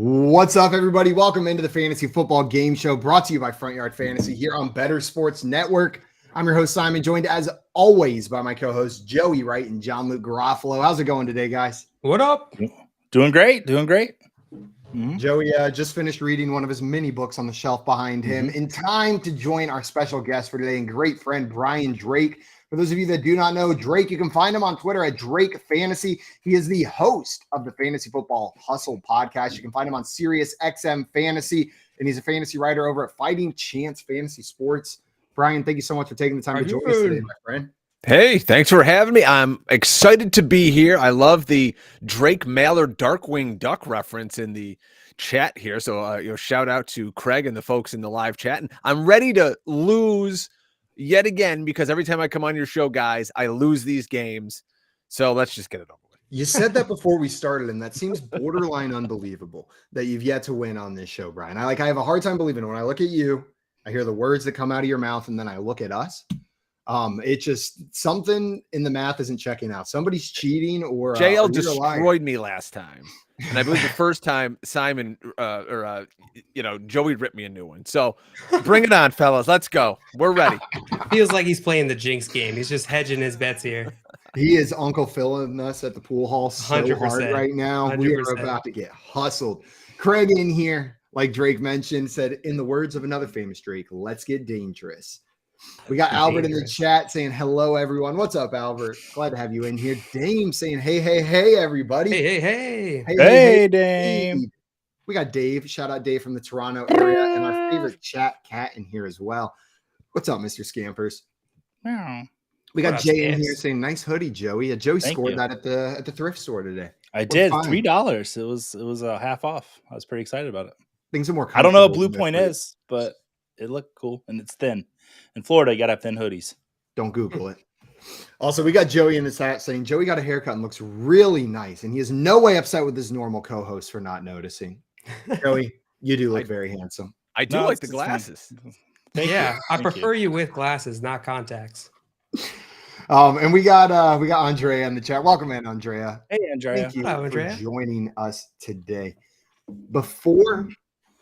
What's up, everybody? Welcome into the Fantasy Football Game Show brought to you by Front Yard Fantasy here on Better Sports Network. I'm your host, Simon, joined as always by my co-hosts, Joey Wright and John Luke Garofalo. How's it going today, guys? What up? Doing great. Joey just finished reading one of his mini books on the shelf behind him in time to join our special guest for today and great friend, Brian Drake. For those of you that do not know Drake, you can find him on Twitter at Drake Fantasy. He is the host of the Fantasy Football Hustle podcast. You can find him on Sirius XM Fantasy, and he's a fantasy writer over at Fighting Chance Fantasy Sports. Brian, thank you so much for taking the time to join us today, my friend. Hey, thanks for having me. I'm excited to be here. I love the Drake Mallard Darkwing Duck reference in the chat here. So, shout out to Craig and the folks in the live chat. And I'm ready to lose yet again, because every time I come on your show, guys, I lose these games. So let's just get it over with. You said that before we started, and that seems borderline unbelievable that you've yet to win on this show, Brian. I have a hard time believing it. When I look at you, I hear the words that come out of your mouth, and then I look at us. It just something in the math isn't checking out. Somebody's cheating, or JL destroyed me last time, and I believe the first time Simon Joey ripped me a new one. So bring it on, fellas. Let's go. We're ready. Feels like he's playing the Jinx game. He's just hedging his bets here. He is Uncle Philling us at the pool hall so 100%, hard right now. 100%. We are about to get hustled. Craig in here, like Drake mentioned, said, in the words of another famous Drake, let's get dangerous. We got Albert in the chat saying, hello, everyone. What's up, Albert? Glad to have you in here. Dame saying, hey, everybody. Hey, Dame. We got Dave. Shout out Dave from the Toronto area, and our favorite chat cat in here as well. What's up, Mr. Scampers? Meow. We got Jay in here saying, nice hoodie, Joey. Joey scored that at the thrift store today. I did. $3. It was a half off. I was pretty excited about it. Things are more. I don't know what Blue Point is, but it looked cool and it's thin. In Florida, you gotta have thin hoodies. Don't Google it. Also, we got Joey in the chat saying Joey got a haircut and looks really nice, and he is no way upset with his normal co-host for not noticing. Joey, you do look very handsome. I do like the glasses. I prefer you with glasses, not contacts. And we got Andrea in the chat. Welcome in, Andrea. Hey, Andrea. Thank you for joining us today. Before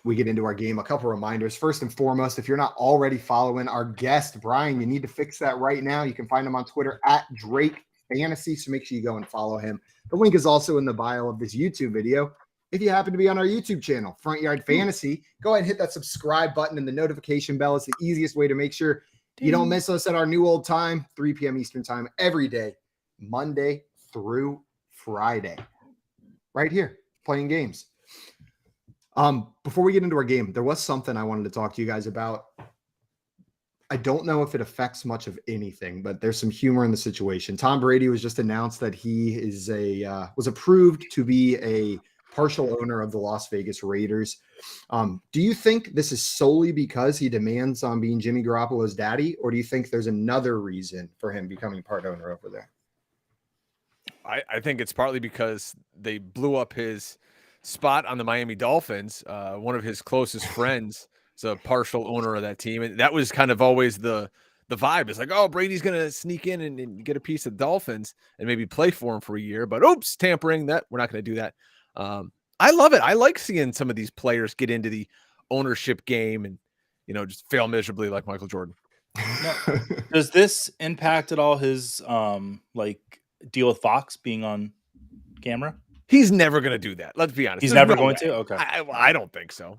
we get into our game, a couple reminders. First and foremost, if you're not already following our guest, Brian, you need to fix that right now. You can find him on Twitter at Drake Fantasy, so make sure you go and follow him. The link is also in the bio of this YouTube video. If you happen to be on our YouTube channel, Front Yard Fantasy, go ahead and hit that subscribe button, and the notification bell is the easiest way to make sure you don't miss us at our new old time, 3 p.m. Eastern time, every day, Monday through Friday. Right here, playing games. Before we get into our game, there was something I wanted to talk to you guys about. I don't know if it affects much of anything, but there's some humor in the situation. Tom Brady was just announced that he is was approved to be a partial owner of the Las Vegas Raiders. Do you think this is solely because he demands on being Jimmy Garoppolo's daddy, or do you think there's another reason for him becoming part owner over there? I think it's partly because they blew up his spot on the Miami Dolphins. One of his closest friends is a partial owner of that team, and that was kind of always the vibe. It's like, oh, Brady's gonna sneak in and get a piece of Dolphins and maybe play for him for a year, but oops, tampering. That we're not going to do that. I love it. I like seeing some of these players get into the ownership game and just fail miserably like Michael Jordan. Does this impact at all his deal with Fox being on camera? He's never going to do that. Let's be honest. He's never going to? Okay. I don't think so.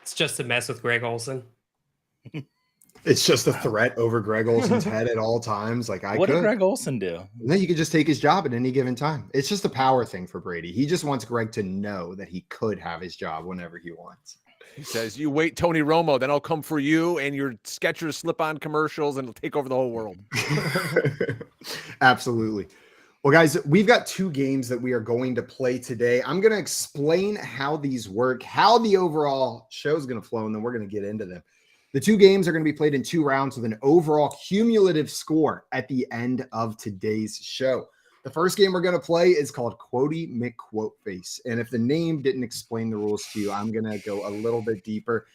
It's just to mess with Greg Olsen. It's just a threat over Greg Olsen's head at all times. What did Greg Olsen do? Then you could just take his job at any given time. It's just a power thing for Brady. He just wants Greg to know that he could have his job whenever he wants. He says, you wait, Tony Romo, then I'll come for you and your Skechers slip-on commercials, and it'll take over the whole world. Absolutely. Well, guys, we've got two games that we are going to play today. I'm going to explain how these work, how the overall show is going to flow, and then we're going to get into them. The two games are going to be played in 2 rounds with an overall cumulative score at the end of today's show. The first game we're going to play is called Quotey McQuoteface. And if the name didn't explain the rules to you, I'm going to go a little bit deeper.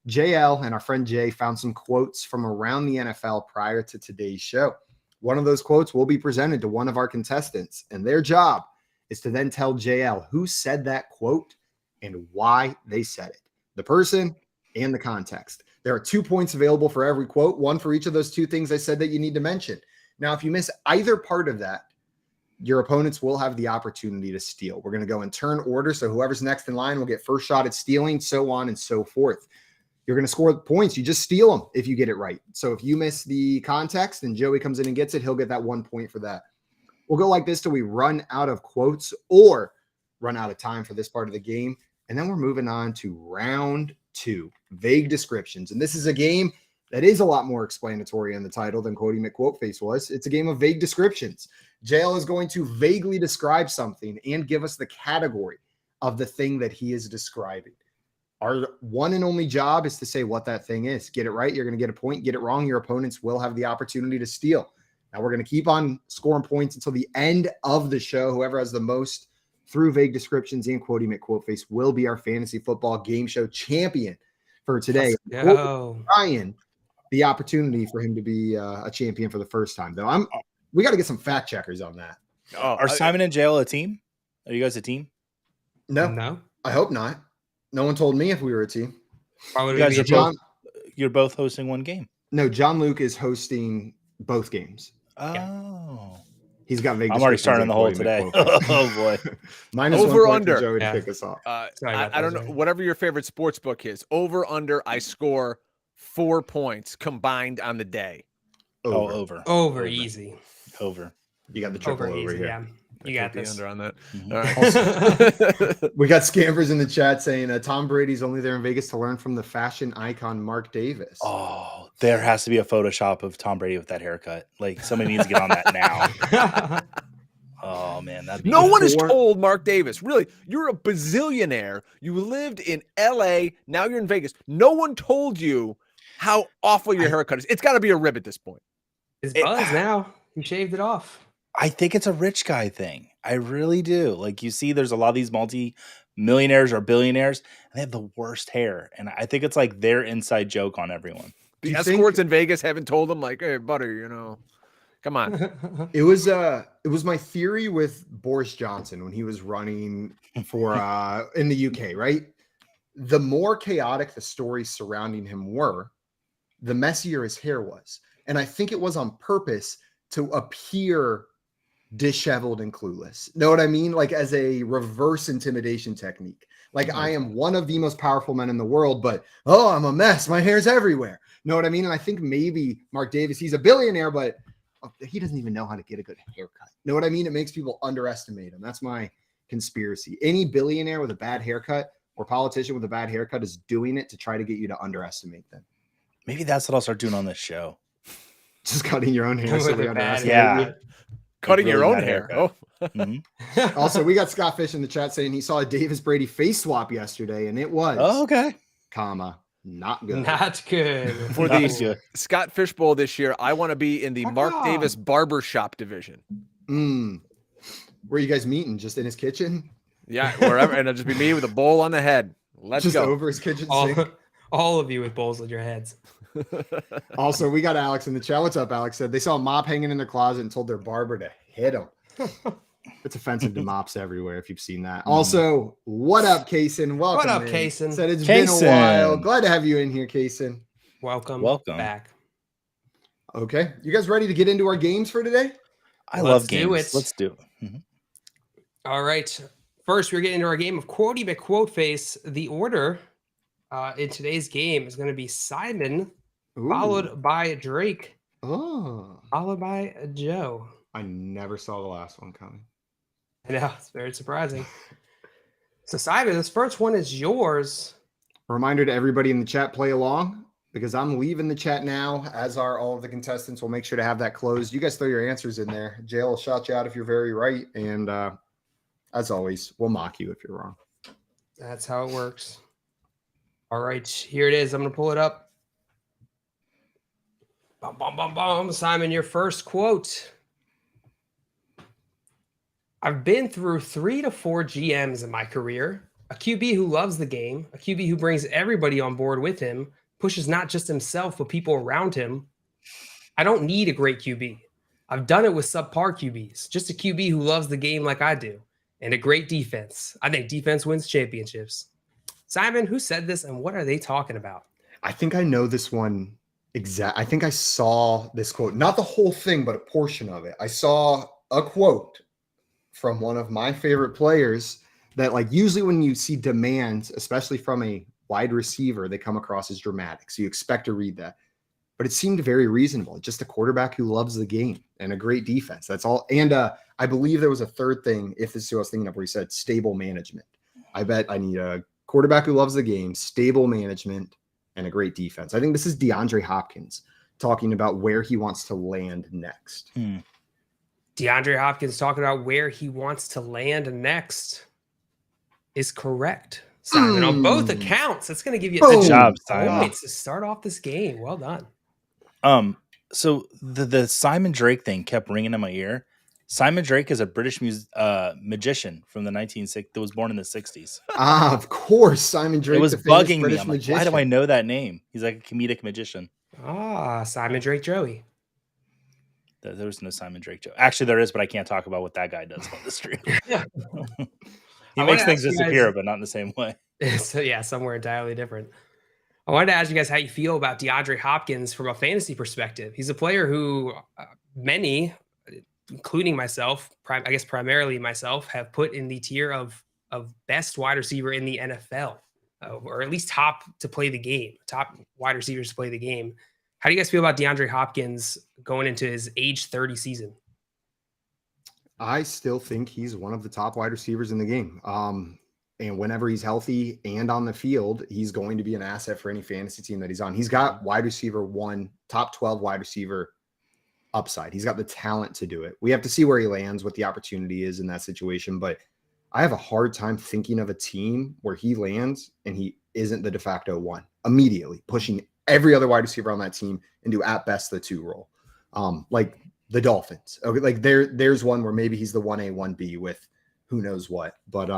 JL and our friend Jay found some quotes from around the NFL prior to today's show. One of those quotes will be presented to one of our contestants, and their job is to then tell JL who said that quote and why they said it. The person and the context. There are 2 points available for every quote, one for each of those two things I said that you need to mention. Now, if you miss either part of that, your opponents will have the opportunity to steal. We're going to go in turn order, so whoever's next in line will get first shot at stealing, so on and so forth. You're going to score points. You just steal them if you get it right. So if you miss the context and Joey comes in and gets it, he'll get that 1 point for that. We'll go like this till we run out of quotes or run out of time for this part of the game. And then we're moving on to round 2, vague descriptions. And this is a game that is a lot more explanatory in the title than Quotey McQuoteface was. It's a game of vague descriptions. JL is going to vaguely describe something and give us the category of the thing that he is describing. Our one and only job is to say what that thing is. Get it right, you're going to get a point. Get it wrong, your opponents will have the opportunity to steal. Now we're going to keep on scoring points until the end of the show. Whoever has the most through vague descriptions and Quotey McQuoteface will be our fantasy football game show champion for today. Ryan, the opportunity for him to be a champion for the first time, though. We got to get some fact checkers on that. Are Simon and JL a team? Are you guys a team? No, I hope not. No one told me if we were a team. Why would You guys we are be a team? you're both hosting one game. No, John Luke is hosting both games. Oh, He's got vague. I'm already starting the hole Quotey today. McQuoteface. Oh boy. Minus Over 1 point under. for Joey to Yeah. kick us off. I don't know. Whatever your favorite sports book is, over under. I score 4 points combined on the day. Over. Over easy. Over. You got the triple over easy, here. yeah. You got The this. under on that. Mhm. All right. We got scampers in the chat saying Tom Brady's only there in Vegas to learn from the fashion icon Mark Davis. Oh, there has to be a Photoshop of Tom Brady with that haircut. Like somebody needs to get on that now. Oh man, that'd be No good. one has told Mark Davis, really, you're a bazillionaire. You lived in LA. Now you're in Vegas. No one told you how awful your haircut is. It's got to be a rib at this point. It's buzz now. He shaved it off. I think it's a rich guy thing. I really do. Like you see, there's a lot of these multi-millionaires or billionaires, and they have the worst hair. And I think it's like their inside joke on everyone. The you escorts in Vegas haven't told him, like, hey, buddy, come on. It was my theory with Boris Johnson when he was running for in the UK, right? The more chaotic the stories surrounding him were, the messier his hair was. And I think it was on purpose to appear disheveled and clueless. Know what I mean? Like as a reverse intimidation technique. Like I am one of the most powerful men in the world, but I'm a mess. My hair's everywhere. Know what I mean? And I think maybe Mark Davis, he's a billionaire, but he doesn't even know how to get a good haircut. Know what I mean? It makes people underestimate him. That's my conspiracy. Any billionaire with a bad haircut or politician with a bad haircut is doing it to try to get you to underestimate them. Maybe that's what I'll start doing on this show. Just cutting your own hair. With So we a bad underestimate Yeah. you. Cutting your really own bad hair. haircut. Oh, Mhm. Also, we got Scott Fish in the chat saying he saw a Davis Brady face swap yesterday, and it was, Oh, okay. not good. Not good. For That the was good. Scott Fishbowl this year, I want to be in the Mark Davis barbershop division. Where you guys meeting? Just in his kitchen? Yeah, wherever. And it'll just be me with a bowl on the head. Let's Just go. over his kitchen sink. All of you with bowls on your heads. Also, we got Alex in the chat. What's up, Alex? Said they saw a mop hanging in their closet and told their barber to hit him. It's offensive to mops everywhere if you've seen that. Also, what up, Kaysen? Welcome. What up, in. Kaysen? Said it's been a Kaysen. while. Glad to have you in here, Kaysen. Welcome Back. Okay. You guys ready to get into our games for today? I Let's love do games. it. Let's do it. Mhm. All right. First, we're getting into our game of Quotey McQuoteface. The order in today's game is going to be Simon, Ooh. followed by Drake, Oh. followed by Joe. I never saw the last one coming. I know, it's very surprising. So, Simon, this first one is yours. A reminder to everybody in the chat, play along because I'm leaving the chat now, as are all of the contestants. We'll make sure to have that closed. You guys throw your answers in there. Jail will shout you out if you're very right. And as always, we'll mock you if you're wrong. That's how it works. All right, here it is. I'm going to pull it up. Bum, bum, bum, bum. Simon, your first quote. I've been through 3 to 4 GMs in my career. A QB who loves the game, a QB who brings everybody on board with him, pushes not just himself, but people around him. I don't need a great QB. I've done it with subpar QBs, just a QB who loves the game like I do, and a great defense. I think defense wins championships. Simon, who said this and what are they talking about? I think I know this one I think I saw this quote, not the whole thing, but a portion of it. I saw a quote from one of my favorite players that, like, usually when you see demands, especially from a wide receiver, they come across as dramatic. So you expect to read that. But it seemed very reasonable. Just a quarterback who loves the game and a great defense. That's all. And I believe there was a third thing, if this is what I was thinking of, where he said stable management. I bet I need a quarterback who loves the game, stable management, and a great defense. I think this is DeAndre Hopkins talking about where he wants to land next. DeAndre Hopkins talking about where he wants to land next is correct, Simon. On both accounts, that's going to give you Good job, Simon. points to start off this game. Well done. So the Simon Drake thing kept ringing in my ear. Simon Drake is a British magician from the 1960s that was born in the 60s. Of course, Simon Drake. It was the famous bugging me. British I'm like, magician. why do I know that name? He's like a comedic magician. Simon Drake Joey. There was no Simon Drake Joe. Actually, there is, but I can't talk about what that guy does on the street. He makes things disappear, but not in the same way. So yeah, somewhere entirely different. I wanted to ask you guys how you feel about DeAndre Hopkins from a fantasy perspective. He's a player who many, including myself, I guess primarily myself, have put in the tier of best wide receiver in the NFL, or at least top to play the game, top wide receivers to play the game. How do you guys feel about DeAndre Hopkins going into his age 30 season? I still think he's one of the top wide receivers in the game. And whenever he's healthy and on the field, he's going to be an asset for any fantasy team that he's on. He's got wide receiver 1, top 12 wide receiver upside. He's got the talent to do it. We have to see where he lands, what the opportunity is in that situation. But I have a hard time thinking of a team where he lands and he isn't the de facto 1 immediately, pushing every other wide receiver on that team into at best the 2 role. Like the Dolphins. Okay, like there's one where maybe he's the 1A, 1B with who knows what. But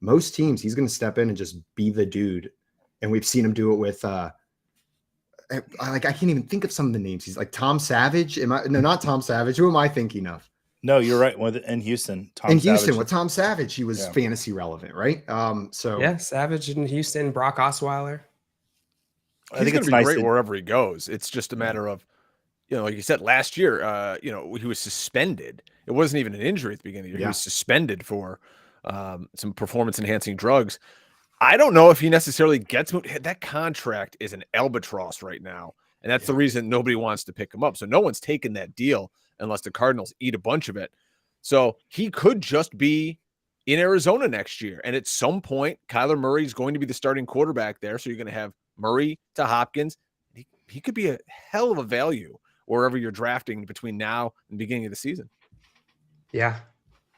most teams, he's going to step in and just be the dude. And we've seen him do it with I can't even think of some of the names. He's like Tom Savage. No, not Tom Savage. Who am I thinking of? No, you're right. In Houston, Houston with Tom Savage, he was fantasy relevant, right? So yeah, Savage in Houston, Brock Osweiler. I think it's nice great wherever he goes. It's just a matter of, like you said, last year, he was suspended. It wasn't even an injury at the beginning of the year. He was suspended for some performance-enhancing drugs. I don't know if he necessarily gets moved. That contract is an albatross right now, and that's the reason nobody wants to pick him up. So no one's taken that deal unless the Cardinals eat a bunch of it. So he could just be in Arizona next year, and at some point, Kyler Murray is going to be the starting quarterback there. So you're going to have Murray to Hopkins. He could be a hell of a value wherever you're drafting between now and the beginning of the season. Yeah.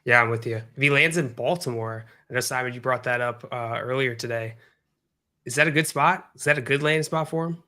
Yeah, I'm with you. If he lands in Baltimore, I know, Simon, you brought that up earlier today. Is that a good spot? Is that a good landing spot for him?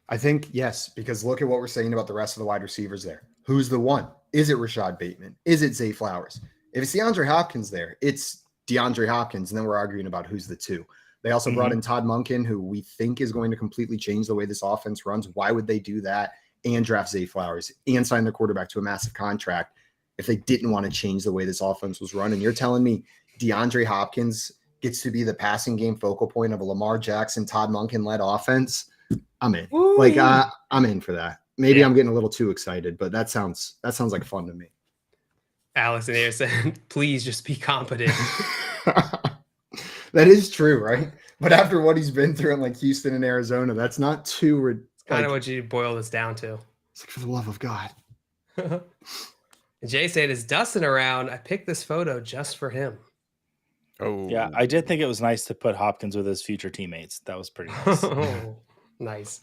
I think yes, because look at what we're saying about the rest of the wide receivers there. Who's the 1? Is it Rashad Bateman? Is it Zay Flowers? If it's DeAndre Hopkins there, it's DeAndre Hopkins, and then we're arguing about who's the 2. They also brought in Todd Monken, who we think is going to completely change the way this offense runs. Why would they do that and draft Zay Flowers and sign their quarterback to a massive contract if they didn't want to change the way this offense was run? And you're telling me DeAndre Hopkins gets to be the passing game focal point of a Lamar Jackson, Todd Monken-led offense? I'm in. Ooh. I'm in for that. Maybe I'm getting a little too excited, but that sounds like fun to me. Alex in here said, please just be competent. That is true, right? But after what he's been through in like Houston and Arizona, that's not too. It's kind of what you boil this down to. It's like, for the love of God. And Jay said, is Dustin around? I picked this photo just for him. Oh, yeah. I did think it was nice to put Hopkins with his future teammates. That was pretty nice. Nice.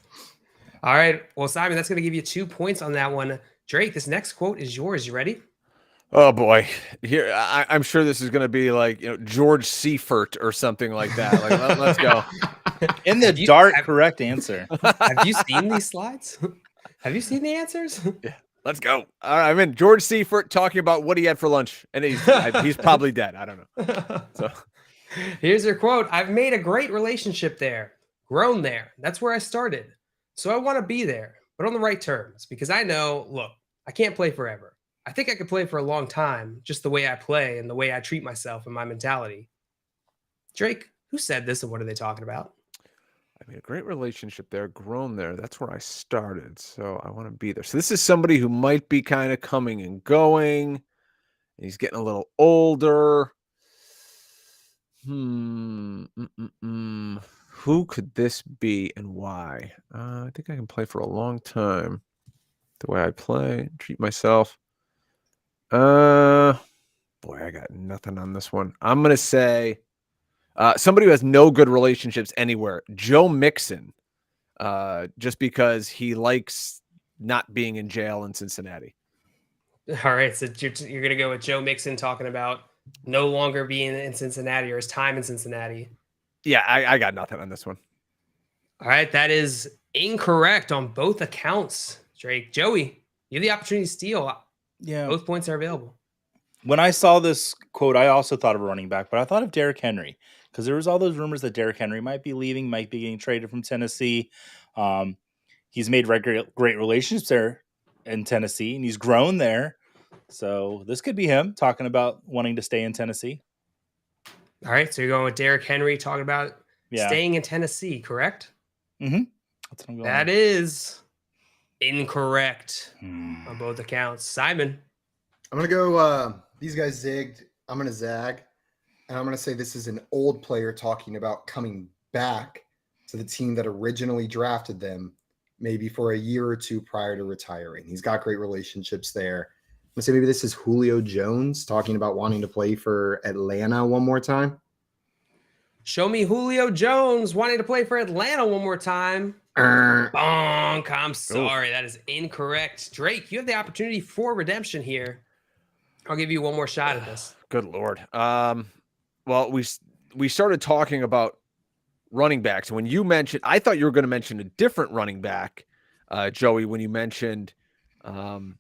All right. Well, Simon, that's going to give you 2 points on that one. Drake, this next quote is yours. You ready? Oh boy, here I'm sure this is going to be like George Seifert or something like that. Like let's go. In the dark, correct answer. Have you seen these slides? Have you seen the answers? Yeah, let's go. All right, I'm in. George Seifert talking about what he had for lunch, and he's probably dead. I don't know. So here's your quote: "I've made a great relationship there, grown there. That's where I started. So I want to be there, but on the right terms, because I know. Look, I can't play forever. I think I could play for a long time, just the way I play and the way I treat myself and my mentality." Drake, Who said this and what are they talking about? I mean, a great relationship there, grown there. That's where I started. So I want to be there. So this is somebody who might be kind of coming and going. And he's getting a little older. Who could this be and why? I think I can play for a long time. The way I play, treat myself. Boy, I got nothing on this one. I'm going to say somebody who has no good relationships anywhere. Joe Mixon. Just because he likes not being in jail in Cincinnati. All right, so you're going to go with Joe Mixon talking about no longer being in Cincinnati or his time in Cincinnati. Yeah, I got nothing on this one. All right, that is incorrect on both accounts, Drake. Joey, you have the opportunity to steal. Yeah. Both points are available. When I saw this quote, I also thought of a running back, but I thought of Derrick Henry because there was all those rumors that Derrick Henry might be leaving, might be getting traded from Tennessee. He's made great relationships there in Tennessee, and he's grown there. So this could be him talking about wanting to stay in Tennessee. All right, so you're going with Derrick Henry talking about staying in Tennessee, correct? Mm-hmm. That's what I'm going That with. is incorrect on both accounts. Simon. I'm going to go, these guys zigged. I'm going to zag. And I'm going to say this is an old player talking about coming back to the team that originally drafted them, maybe for a year or two prior to retiring. He's got great relationships there. I'm going to say maybe this is Julio Jones talking about wanting to play for Atlanta one more time. Show me Julio Jones wanting to play for Atlanta one more time. Bonk. I'm sorry. That is incorrect. Drake, you have the opportunity for redemption here. I'll give you one more shot at this. Good Lord. Well, we started talking about running backs. And when you mentioned, I thought you were going to mention a different running back, Joey, when you mentioned of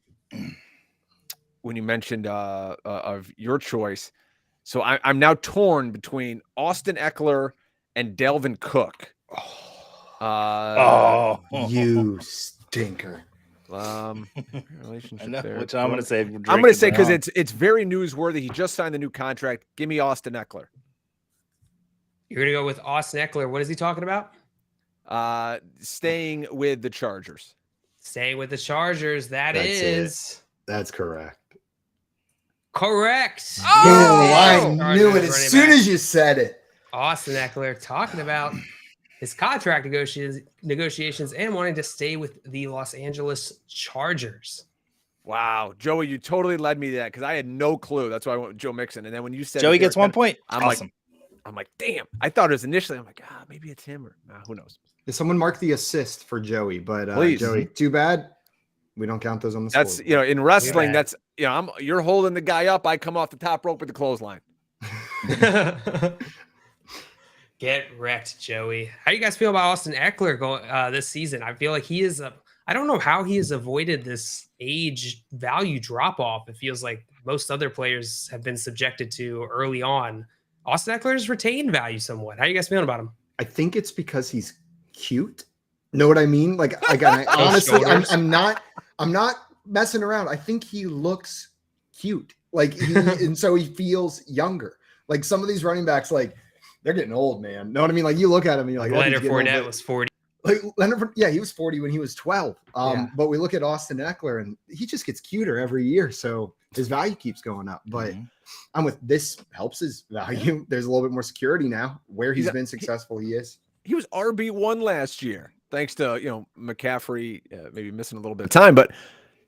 your choice. So I'm now torn between Austin Eckler and Dalvin Cook. You stinker. Relationship there. Which I'm going to say. I'm going to say because it's very newsworthy. He just signed the new contract. Give me Austin Eckler. You're going to go with Austin Eckler. What is he talking about? Staying with the Chargers. Staying with the Chargers. That's correct. Correct. Oh, I knew it as soon as you said it. Austin Eckler talking about his contract negotiations and wanting to stay with the Los Angeles Chargers. Wow, Joey, you totally led me to that because I had no clue. That's why I went with Joe Mixon. And then when you said Joey gets 1 point, I'm awesome. I'm like, damn. I thought it was initially. I'm like, maybe it's him or who knows. Did someone mark the assist for Joey? But Please. Joey, too bad. We don't count those on the That's scoreboard. in wrestling. That's you're holding the guy up. I come off the top rope with the clothesline. Get wrecked, Joey. How do you guys feel about Austin Eckler going this season? I feel like he is I don't know how he has avoided this age value drop off. It feels like most other players have been subjected to early on. Austin Eckler's retained value somewhat. How are you guys feeling about him? I think it's because he's cute. Know what I mean? Like I honestly, I'm not messing around. I think he looks cute. Like and so he feels younger. Like some of these running backs, like they're getting old, man. Know what I mean? Like you look at him and you're like, Leonard Fournette was 40. Like Leonard, yeah, he was 40 when he was 12. But we look at Austin Eckler and he just gets cuter every year. So his value keeps going up. But I'm with this helps his value. There's a little bit more security now where he's been successful. He was RB1 last year, thanks to McCaffrey maybe missing a little bit of time, but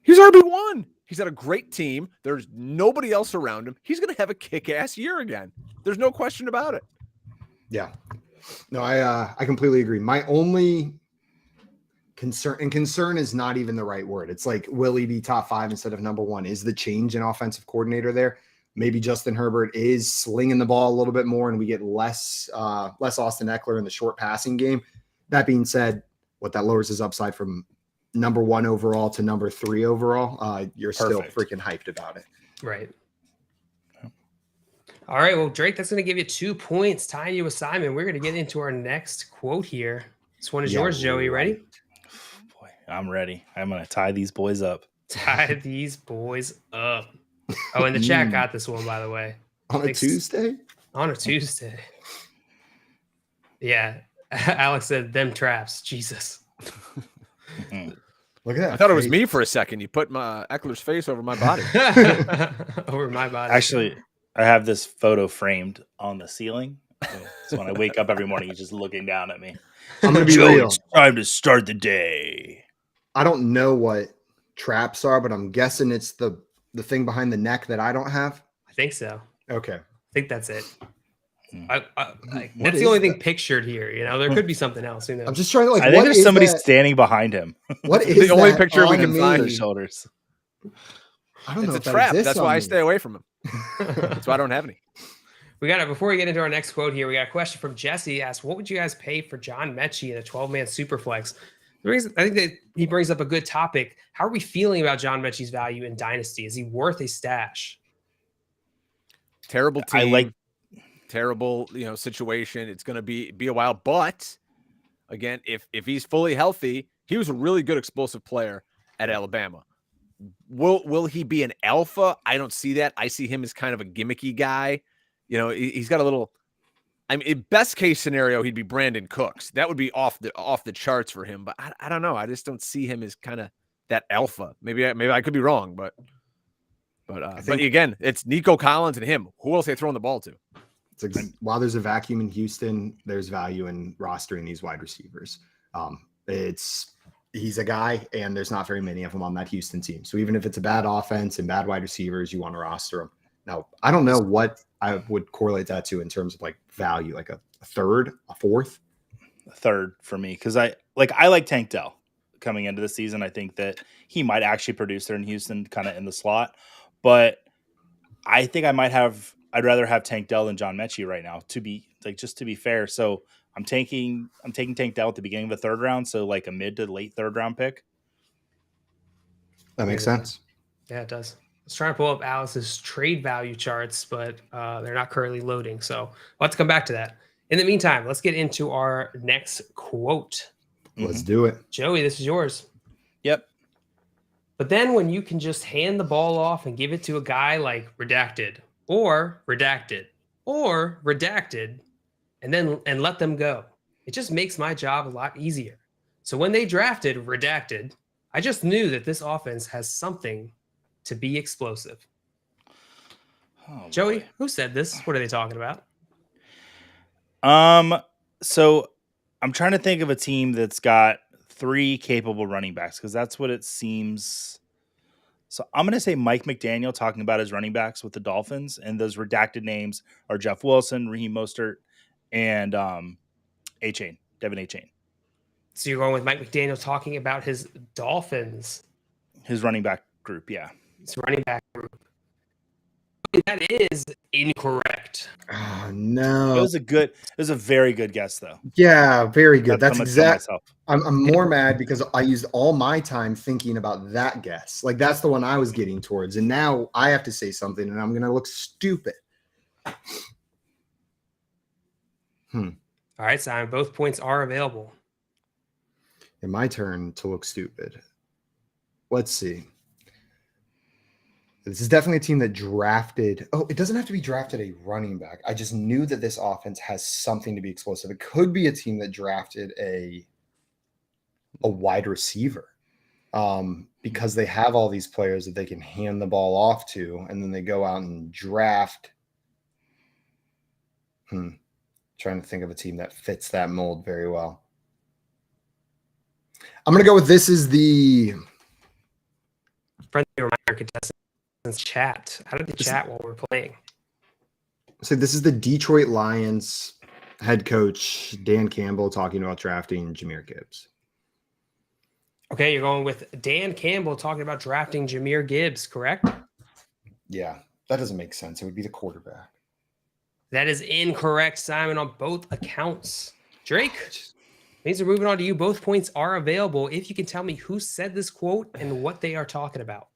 he's RB1. He's got a great team. There's nobody else around him. He's going to have a kick-ass year again. There's no question about it. Yeah. No, I completely agree. My only concern is not even the right word. It's like, will he be top 5 instead of number 1? Is the change in offensive coordinator there? Maybe Justin Herbert is slinging the ball a little bit more and we get less Austin Eckler in the short passing game. That being said, what that lowers his upside from number 1 overall to number 3 overall. You're still freaking hyped about it. Right. All right. Well, Drake, that's going to give you 2 points, tying you with Simon. We're going to get into our next quote here. This one is yours, Joey. Ready? Boy, I'm ready. I'm going to tie these boys up. Tie these boys up. Oh, and the chat got this one, by the way. On a Tuesday? On a Tuesday. Yeah. Alex said them traps. Jesus. Mhm. Look at that. I thought it was face. me for a second. You put my Eckler's face over my body. Over my body. Actually, I have this photo framed on the ceiling. So when I wake up every morning, he's just looking down at me. I'm gonna be Joey, real. it's time to start the day. I don't know what traps are, but I'm guessing it's the thing behind the neck that I don't have. I think so. Okay. I think that's it. What That's the is only thing that? pictured here. You know, there could be something else. Who knows? I'm just trying to like. I think what there's is somebody that? standing behind him. What The is only that picture we on can me? find. Their shoulders. I don't know It's a if trap. that exists That's on why I me. stay away from him. That's why I don't have any. We got it. Before we get into our next quote here, we got a question from Jesse. He asked, what would you guys pay for John Mechie in a 12-man Superflex? I think that he brings up a good topic. How are we feeling about John Mechie's value in Dynasty? Is he worth a stash? Terrible team. I like terrible, situation. It's going to be a while, but again, if he's fully healthy, he was a really good explosive player at Alabama. Will he be an alpha? I don't see that. I see him as kind of a gimmicky guy. He's got a little. I mean, in best case scenario, he'd be Brandon Cooks. That would be off the charts for him. But I don't know. I just don't see him as kind of that alpha. Maybe I could be wrong, but again, it's Nico Collins and him. Who else are they throwing the ball to? While there's a vacuum in Houston, there's value in rostering these wide receivers. He's a guy, and there's not very many of them on that Houston team. So even if it's a bad offense and bad wide receivers, you want to roster them. Now, I don't know what I would correlate that to in terms of like value, like a third, a fourth. a third for me because I like Tank Dell coming into the season. I think that he might actually produce there in Houston, kind of in the slot. But I think I'd rather have Tank Dell than John Mechie right now, to be fair. So I'm taking Tank Dell at the beginning of the third round, so like a mid to late third round pick. That makes sense. Yeah, it does. I was trying to pull up Alice's trade value charts, but they're not currently loading. So we'll have to come back to that. In the meantime, let's get into our next quote. Let's do it. Joey, this is yours. Yep. But then when you can just hand the ball off and give it to a guy like Redacted or Redacted or Redacted and let them go, it just makes my job a lot easier. So when they drafted Redacted, I just knew that this offense has something to be explosive. Oh, Joey, boy. who said this? What are they talking about? So I'm trying to think of a team that's got 3 capable running backs because that's what it seems. So I'm going to say Mike McDaniel talking about his running backs with the Dolphins, and those redacted names are Jeff Wilson, Raheem Mostert, and Devin A-Chain. So you're going with Mike McDaniel talking about his Dolphins. His running back group, yeah. His running back group. That is incorrect. Oh no. It was a very good guess though. Yeah, very good. That's I'm gonna tell exact. I'm more mad because I used all my time thinking about that guess. Like that's the one I was getting towards, and now I have to say something, and I'm gonna look stupid. All right, Simon. Both points are available. In my turn to look stupid. Let's see. This is definitely a team that drafted. Oh, it doesn't have to be drafted a running back. I just knew that this offense has something to be explosive. It could be a team that drafted a wide receiver because they have all these players that they can hand the ball off to, and then they go out and draft. Trying to think of a team that fits that mold very well. I'm going to go with this is the Friendly reminder, contestants chat. How did they chat while we're playing? So this is the Detroit Lions head coach, Dan Campbell, talking about drafting Jahmyr Gibbs. Okay, you're going with Dan Campbell talking about drafting Jahmyr Gibbs, correct? Yeah, that doesn't make sense. It would be the quarterback. That is incorrect, Simon, on both accounts. Drake, means we're moving on to you. Both points are available if you can tell me who said this quote and what they are talking about.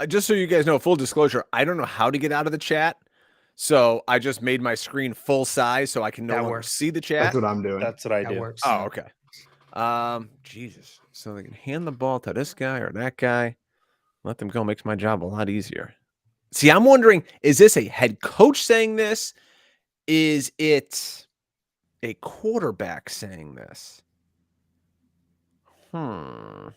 Just so you guys know, full disclosure, I don't know how to get out of the chat. So I just made my screen full size so I can no longer see the chat. That's what I'm doing. That's what I do. Works. Oh, okay. Jesus. So they can hand the ball to this guy or that guy. Let them go. Makes my job a lot easier. See, I'm wondering, is this a head coach saying this? Is it a quarterback saying this. Who's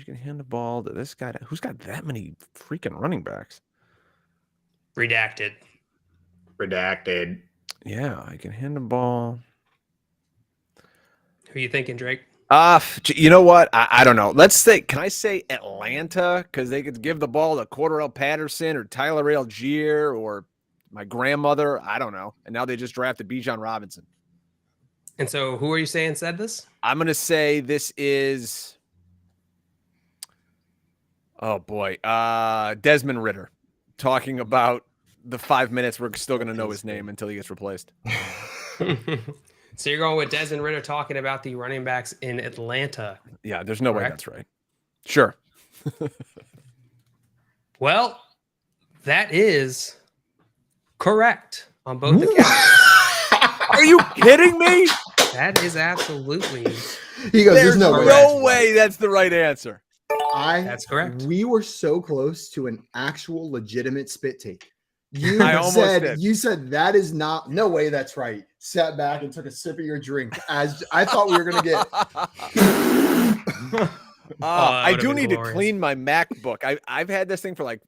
going to hand the ball to this guy? Who's got that many freaking running backs? Redacted. Yeah, I can hand the ball. Who are you thinking, Drake? You know what? I don't know. Let's say, can I say Atlanta? Because they could give the ball to Cordell Patterson or Tyler Algier or my grandmother. I don't know. And now they just drafted Bijan Robinson. And so who are you saying said this? I'm going to say this is, oh boy, Desmond Ridder talking about the 5 minutes. We're still going to know his name until he gets replaced. So you're going with Desmond Ridder talking about the running backs in Atlanta. Yeah, there's no way that's right. Sure. Well, that is correct on both accounts. Are you kidding me? That is absolutely. He goes, There's no way. way that's the right answer. That's correct. We were so close to an actual legitimate spit take. You said that is not, no way that's right. Sat back and took a sip of your drink as I thought we were going to get. I do need to clean my MacBook. I've had this thing for like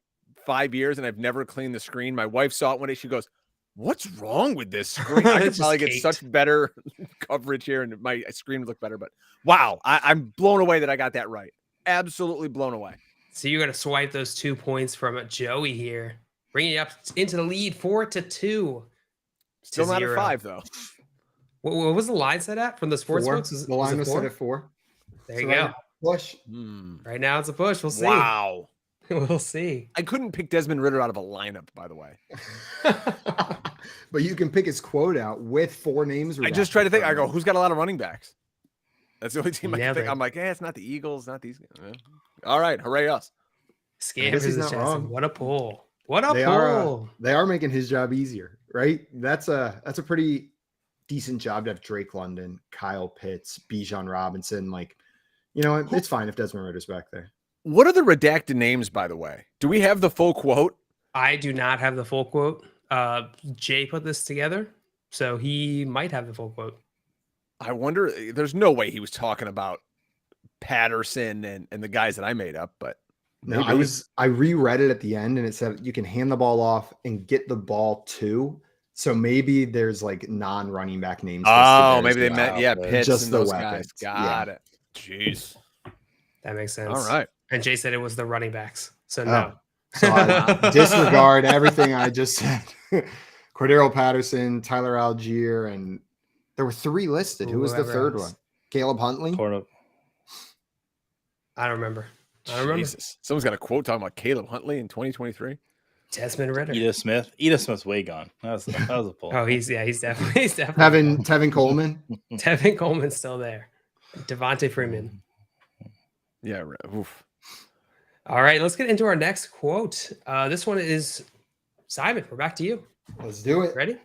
5 years and I've never cleaned the screen. My wife saw it one day. She goes, "What's wrong with this screen? I could probably get such better coverage here and my screen would look better." But wow, I'm blown away that I got that right. Absolutely blown away. So you got to swipe those 2 points from Joey here, bringing you up into the lead 4-2. Still not at 5 though. What was the line set at from the sports books? The line was set at 4. There you go. Push. Right now it's a push. We'll see. Wow. We'll see. I couldn't pick Desmond Ridder out of a lineup, by the way. But you can pick his quote out with 4 names. I just try to think. I go, who's got a lot of running backs? That's the only team I can think. Never. I'm like, it's not the Eagles, not these guys. All right, hooray us. Scammers is not wrong. What a pull. What a pull. They are making his job easier, right? That's a pretty decent job to have Drake London, Kyle Pitts, Bijan Robinson. Like, you know what? It's fine if Desmond Ridder's back there. What are the redacted names, by the way? Do we have the full quote? I do not have the full quote. Jay put this together, so he might have the full quote. I wonder, there's no way he was talking about Patterson and the guys that I made up, but no, I reread it at the end and it said you can hand the ball off and get the ball to. So maybe there's like non-running back names. Oh, maybe they meant Pitts just and the those weapons. guys. Got it. Jeez. That makes sense. All right. And Jay said it was the running backs. So no. So I disregard everything I just said. Cordell Patterson, Tyler Algier, and there were 3 listed. Who was the third one? Caleb Huntley? I don't remember. Jesus. Someone's got a quote talking about Caleb Huntley in 2023. Desmond Ridder. Edith Smith's way gone. That was a pull. Oh, he's definitely Tevin Coleman. Tevin Coleman's still there. Devontae Freeman. Yeah. Oof. All right, let's get into our next quote. This one is Simon. We're back to you. Let's do it. Ready?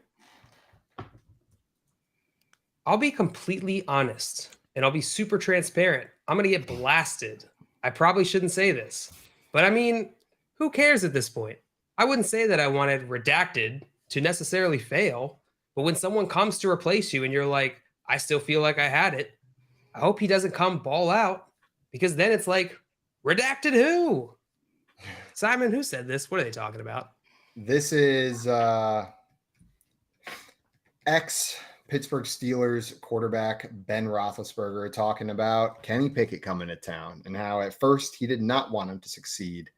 I'll be completely honest and I'll be super transparent. I'm going to get blasted. I probably shouldn't say this, but I mean, who cares at this point? I wouldn't say that I wanted redacted to necessarily fail, but when someone comes to replace you and you're like, I still feel like I had it, I hope he doesn't come ball out because then it's like, redacted who? Simon, who said this? What are they talking about? This is ex-Pittsburgh Steelers quarterback Ben Roethlisberger talking about Kenny Pickett coming to town and how at first he did not want him to succeed.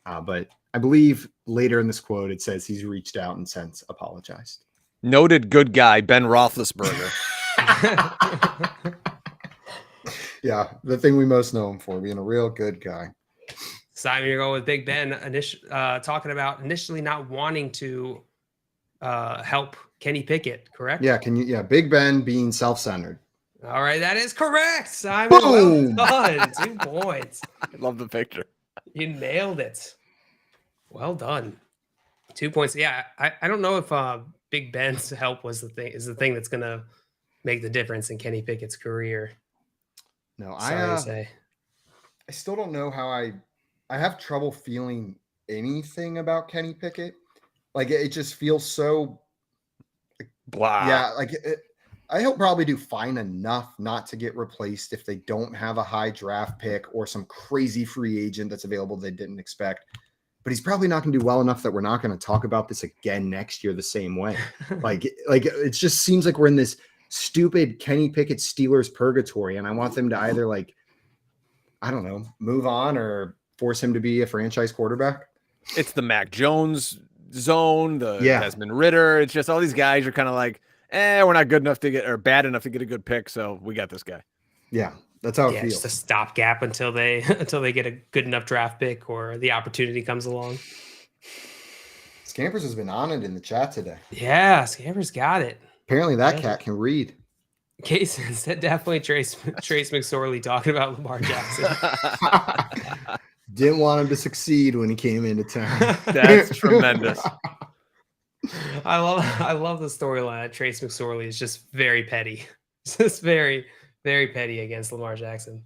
But I believe later in this quote, it says he's reached out and since apologized. Noted good guy, Ben Roethlisberger. Yeah, the thing we most know him for, being a real good guy. Simon, you're going with Big Ben talking about initially not wanting to help Kenny Pickett, correct? Yeah, Big Ben being self-centered. All right, that is correct, Simon. Boom! Well done. 2 points. I love the picture. You nailed it. Well done. 2 points. Yeah, I don't know if Big Ben's help is the thing that's gonna make the difference in Kenny Pickett's career. No, Sorry to say. I still don't know how I have trouble feeling anything about Kenny Pickett. Like it just feels so blah. Yeah, like he'll probably do fine enough not to get replaced if they don't have a high draft pick or some crazy free agent that's available they didn't expect. But he's probably not going to do well enough that we're not going to talk about this again next year the same way. like it just seems like we're in this stupid Kenny Pickett Steelers purgatory, and I want them to either like, I don't know, move on or force him to be a franchise quarterback. It's the Mac Jones zone, the Desmond Ritter. It's just all these guys are kind of like, we're not good enough to get or bad enough to get a good pick, so we got this guy. Yeah, that's how it feels. Just a stopgap until they get a good enough draft pick or the opportunity comes along. Scampers has been on it in the chat today. Yeah, Scampers got it. Apparently that cat can read. Cason said definitely Trace McSorley talking about Lamar Jackson. Didn't want him to succeed when he came into town. That's tremendous. I love the storyline. Trace McSorley is just very petty. Just very, very petty against Lamar Jackson.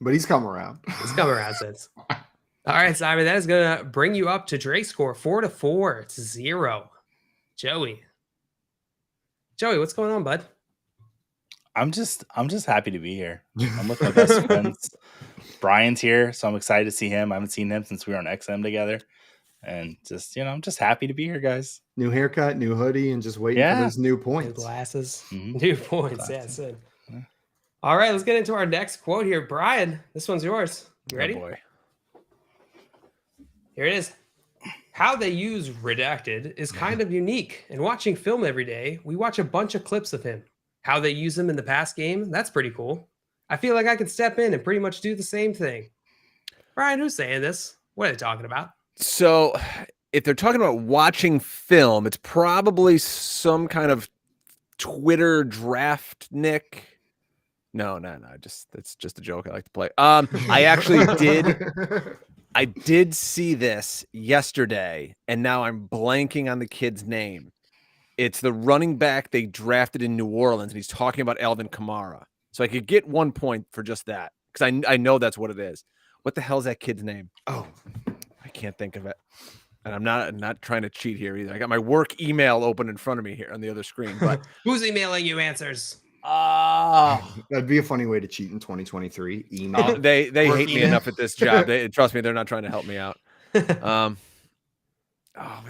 But he's come around. He's come around since. All right, Simon, that is going to bring you up to Drake's score 4-4. It's 0. Joey, what's going on, bud? I'm just happy to be here. I'm with my best friends. Brian's here, so I'm excited to see him. I haven't seen him since we were on XM together. And just, I'm just happy to be here, guys. New haircut, new hoodie, and just waiting for those new points. New glasses, new points. Glasses. Yeah, yeah. All right, let's get into our next quote here. Brian, this one's yours. You ready? Oh boy. Here it is. How they use redacted is kind of unique. And watching film every day, we watch a bunch of clips of him. How they use him in the past game, that's pretty cool. I feel like I could step in and pretty much do the same thing. Brian, who's saying this? What are they talking about? So if they're talking about watching film, it's probably some kind of Twitter draft Nick. No, it's just a joke I like to play. I actually did see this yesterday, and now I'm blanking on the kid's name. It's the running back they drafted in New Orleans, and he's talking about Alvin Kamara. So I could get 1 point for just that, because I know that's what it is. What the hell is that kid's name? Oh, I can't think of it. And I'm not trying to cheat here either. I got my work email open in front of me here on the other screen. But who's emailing you answers? That'd be a funny way to cheat in 2023. Email. They hate me enough at this job. Trust me, they're not trying to help me out. What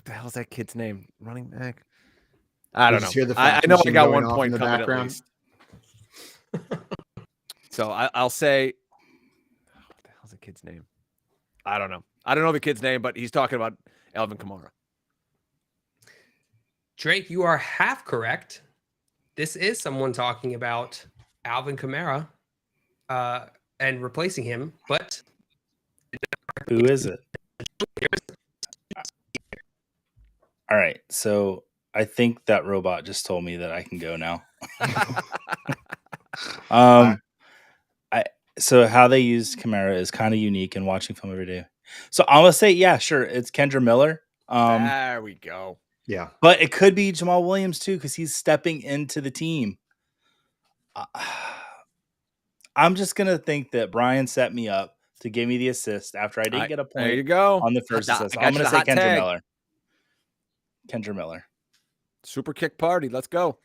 the hell is that kid's name? Running back. I don't know. I know I got 1 point coming at least. So I'll say, what the hell's the kid's name? I don't know. I don't know the kid's name, but he's talking about Alvin Kamara. Drake, you are half correct. This is someone talking about Alvin Kamara and replacing him, but who is it? All right, so I think that robot just told me that I can go now. So how they use Kamara is kind of unique in watching film every day. So I'm gonna say, yeah, sure, it's Kendra Miller. There we go. Yeah, but it could be Jamal Williams too, because he's stepping into the team. I'm just gonna think that Brian set me up to give me the assist after I didn't get a point. There you go On the first assist. I'm gonna say Kendra Miller. Kendra Miller. Super kick party. Let's go.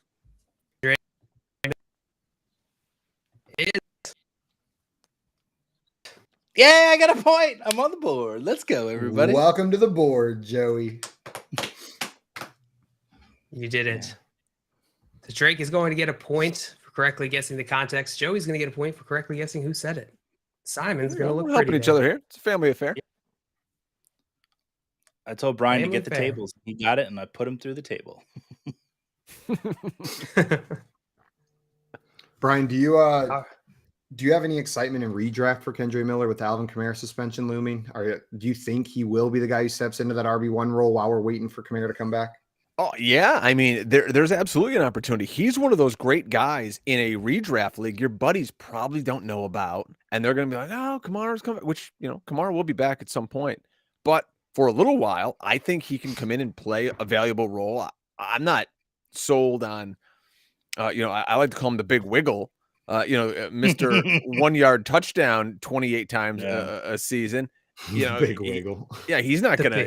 Yeah, I got a point. I'm on the board. Let's go, everybody. Welcome to the board, Joey. You did it. So Drake is going to get a point for correctly guessing the context. Joey's going to get a point for correctly guessing who said it. Simon's going to look helping each other here. It's a family affair. I told Brian to get the tables. He got it, and I put him through the table. Brian, do you have any excitement in redraft for Kendra Miller with Alvin Kamara suspension looming? Do you think he will be the guy who steps into that RB1 role while we're waiting for Kamara to come back? Oh, yeah. I mean, there's absolutely an opportunity. He's one of those great guys in a redraft league your buddies probably don't know about. And they're going to be like, oh, Kamara's coming, which, Kamara will be back at some point. But for a little while, I think he can come in and play a valuable role. I'm not sold on, I like to call him the big wiggle. Mr. 1 yard touchdown 28 times a season. Big wiggle. He's not gonna,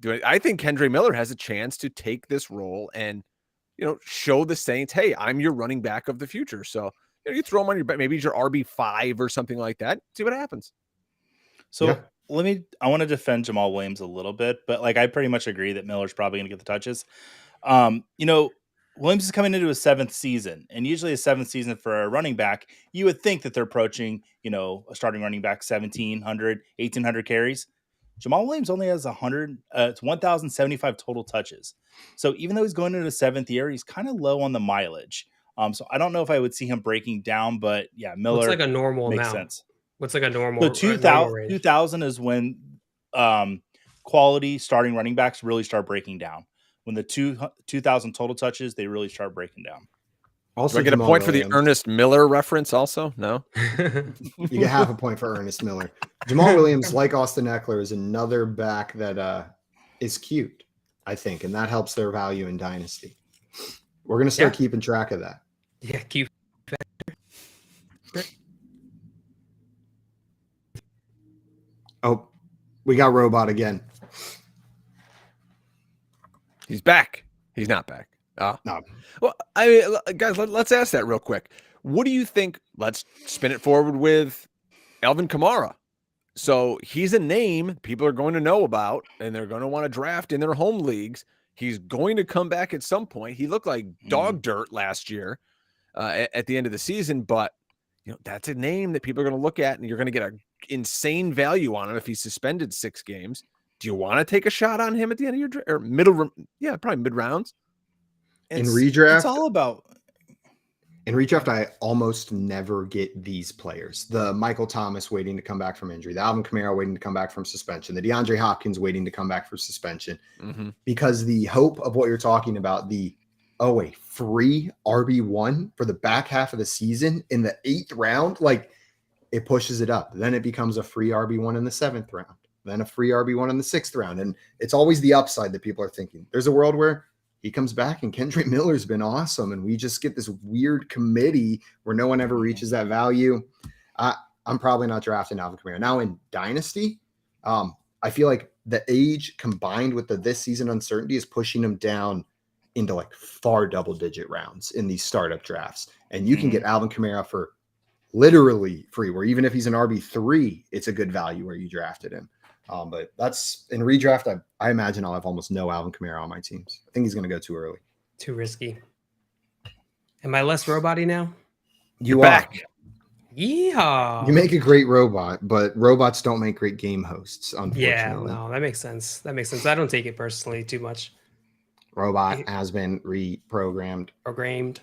do it. I think Kendra Miller has a chance to take this role and show the Saints, hey, I'm your running back of the future. So you throw him on your back, maybe he's your RB5 or something like that. See what happens. So I want to defend Jamal Williams a little bit, but like I pretty much agree that Miller's probably going to get the touches. Williams is coming into his 7th season, and usually a 7th season for a running back, you would think that they're approaching, a starting running back 1,700, 1,800 carries. Jamal Williams only has 1,075 total touches. So even though he's going into his 7th year, he's kind of low on the mileage. So I don't know if I would see him breaking down, but yeah, Miller. What's like a normal makes amount? Sense. What's like a normal? So 2,000 is when quality starting running backs really start breaking down. When the 2,000 total touches, they really start breaking down. Also, do I get Jamal a point Williams. for the Ernest Miller reference also? No? You get half a point for Ernest Miller. Jamal Williams, like Austin Eckler, is another back that is cute, I think, and that helps their value in Dynasty. We're going to start keeping track of that. Yeah, cute. Oh, we got Robot again. He's back. He's not back. No. Well, I mean, guys, let's ask that real quick. What do you think? Let's spin it forward with Alvin Kamara. So he's a name people are going to know about, and they're going to want to draft in their home leagues. He's going to come back at some point. He looked like dog dirt last year at the end of the season, but that's a name that people are going to look at, and you're going to get an insane value on him if he's suspended 6 games. Do you want to take a shot on him at the end of your or middle? Yeah, probably mid rounds. In redraft, it's all about. In redraft, I almost never get these players. The Michael Thomas waiting to come back from injury, the Alvin Kamara waiting to come back from suspension, the DeAndre Hopkins waiting to come back from suspension. Because the hope of what you're talking about, a free RB1 for the back half of the season in the 8th round, like it pushes it up. Then it becomes a free RB1 in the 7th round, then a free RB1 in the 6th round. And it's always the upside that people are thinking. There's a world where he comes back and Kendrick Miller's been awesome, and we just get this weird committee where no one ever reaches that value. I'm probably not drafting Alvin Kamara. Now in Dynasty, I feel like the age combined with the this season uncertainty is pushing him down into like far double-digit rounds in these startup drafts. And you can get Alvin Kamara for literally free, where even if he's an RB3, it's a good value where you drafted him. But that's in redraft. I imagine I'll have almost no Alvin Kamara on my teams. I think he's going to go too early. Too risky. Am I less robot-y now? You're back. Yeah. You make a great robot, but robots don't make great game hosts, unfortunately. Yeah, no, that makes sense. I don't take it personally too much. Robot has been reprogrammed. Programmed.